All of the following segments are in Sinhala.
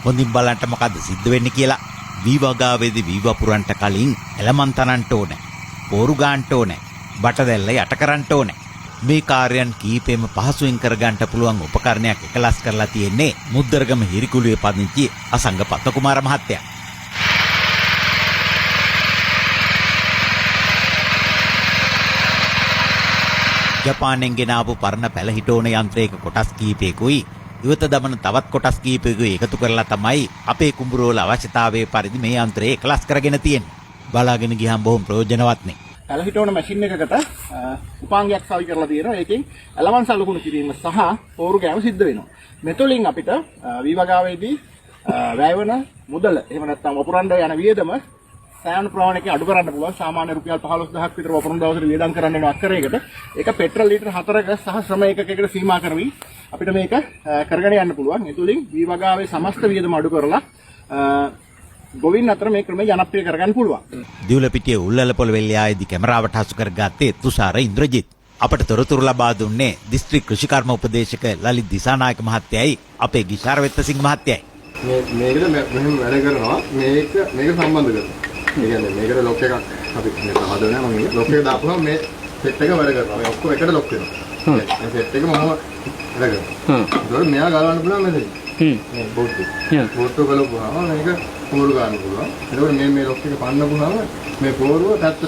හොඳින් බලන්න මොකද්ද සිද්ධ වෙන්නේ කියලා. වී වගාවේදී වී වපුරන්ට කලින් එළමන් තනන්න ඕනේ. පෝරු ගන්න ඕනේ. බටදැල්ල යට කරන්න ඕනේ. මේ කාර්යයන් කීපෙම පහසුවෙන් කරගන්න පුළුවන් උපකරණයක් එකලස් කරලා තියෙන්නේ මුද්දරගම හිරිකුළුවේ පදිංචි අසංග පත්තුකුමාර මහත්තයා. ජපානයෙන් ගෙන ආපු පරණ පැලහිටෝන යන්ත්‍රයක කොටස් කීපයකුයි ඉවත දමන තවත් කොටස් කීපයකුයි එකතු කරලා තමයි අපේ කුඹුරවල අවශ්‍යතාවයේ පරිදි මේ යන්ත්‍රය එකලස් කරගෙන තියෙන්නේ. බලාගෙන ගියහම බොහොම ප්‍රයෝජනවත් නේ. පැලහිටෝන මැෂින් එකකට උපාංගයක් සවි කරලා තියෙනවා. ඒකෙන් එළවං සලකුණු කිරීම සහ පෝරු ගෑම සිද්ධ වෙනවා. මෙතුලින් අපිට වී වගාවේදී වැයවන මුදල එහෙම නැත්නම් වපුරන්න යන වියදම සෑහෙන ප්‍රමාණයකින් අඩු කරන්න පුළුවන්. සාමාන්‍ය රුපියල් 15000ක් විතර වපුරන දවසට වියදම් කරන්න වෙන අක්කරයකට ඒක පෙට්‍රල් ලීටර් 4ක සහ ශ්‍රම ඒකකයකට සීමා කරවි අපිට මේක කරගෙන යන්න පුළුවන්. මෙතුලින් වී වගාවේ සමස්ත වියදම අඩු කරලා ගොවින් අතර මේ ක්‍රමය ජනප්‍රිය කරගන්න පුළුවන්. දිවුලපිටියේ උල්ලල පොළවෙල්ලායේදී කැමරාවට හසු කරගත්තේ තුෂාර ඉන්ද්‍රජිත්. අපට තොරතුරු ලබා දුන්නේ දිස්ත්‍රික් කෘෂිකර්ම උපදේශක ලලිත් දිසානායක මහත්තයයි අපේ ගිෂාර වෙත්තසිංහ මහත්තයයි. මේකට මෙහෙම වැඩ කරනවා මේක සම්බන්ධ කරනවා. ඒ කියන්නේ මේකට ලොක් එකක් අපි හදනවා නම් මේ ලොක් එක දාපුවම මේ සෙට් එක වැඩ කරනවා. මේ ඔක්කොම එකට ලොක් වෙනවා. මේ සෙට් එක මම වැඩ කරනවා. ඒතකොට මෙයා ගලවන්න පුළුවන් මෙතන. මේ බෝට් එක. බෝට් එක ගලවුවාම මේක පෝරු ගන්න පුළුවන්. එතකොට මේ ලොක් එක පන්නපුවාම මේ පෝරුව පැත්තට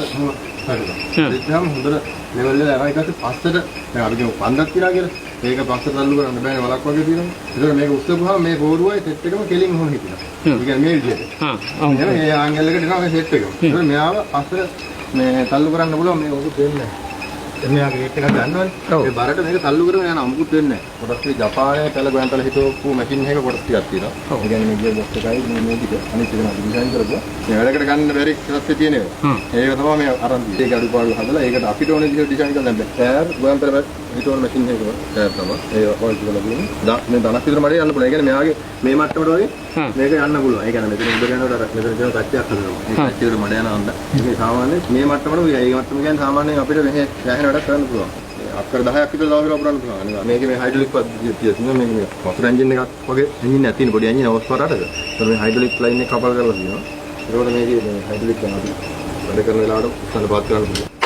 හරිනවා. ඒකම හොඳට ලෙවල් එක ඊට පස්සේ දැන් අපි කියමු පන්දක් කියලා කියලා. මේක පස්සට තල්ලු කරන්න බෑනේ වලක් වගේ තියෙනවා. ඒතකොට මේක උස්සපුවාම මේ පෝරුවයි සෙට් එකම කෙලින් හොන හිටිනවා. ඒ කියන්නේ මේ විදිහට. එහෙනම් මේ ආන්ගල් එකට එනවා මේ සෙට් එක. ඒතකොට මෙයාව පස්සට මේ තල්ලු කරන්න පුළුවන් මේක මොකුත් වෙන්නේ නැහැ. එන්නයාගේ රේට් එකක් ගන්නවනේ. ඒ බරට මේක තල්ලු කරගෙන යන අමුකුත් වෙන්නේ නැහැ. කොටස් ටික ජපානයේ පළ ගොයන්තල හිටවපු මැෂින් එකක කොටස් ටිකක් තියෙනවා. ඒ කියන්නේ මේ ගියර් බොක්ස් එකයි මේ ටික අනිත් එක නම් ඩිසයින් කරලා මේ වැඩකට ගන්න බැරි ක්‍රස්සේ තියෙන ඒවා. ඒක තමයි මේ අරන් තියෙන්නේ. ඒක අඩුපාඩු හදලා ඒකට අපිට ඕනේ විදිහට ඩිසයින් කරලා දැන් ටයර් ගොයන්තල හිටවන මැෂින් එකක ටයර් තමයි. ඒ වයිස් කරලා තියෙන්නේ. මේ ධනක් විතර මඩේ යන්න පුළුවන්. ඒ කියන්නේ මෙයාගේ මේ මට්ටමට වගේ මේක යන්න පුළුවන්. ඒ කියන්නේ මෙතන ඉඳ යනකොට අර මෙතන තියෙන කච්චයක් හදනවා. මේ කච්චියට මඩ යන අන්න. මේ සාමාන්‍ය මේ මට්ටමට ඒ මට්ටම කියන්නේ සාමාන්‍යයෙන් අපිට මෙහෙ යහන වැඩක් කරන්න පුළුවන්. අක්කර 10ක් විතර දවසකට වපුරන්න පුළුවන්. අනිවා මේකේ මේ හයිඩ්‍රොලික් පද්ධතිය තියෙනවා. මේක වතුර එන්ජින් එකක් වගේ එන්ජින් එකක් තියෙන පොඩි එන්ජින් හවස් 8කට. ඒතර මේ හයිඩ්‍රොලික් ලයින් එක කපල් කරලා තියෙනවා. ඒකෝට මේකේ මේ හයිඩ්‍රොලික් යන අපි වැඩ කරන වෙලාවට උස්සන්න පාත් කරන්න පුළුවන්.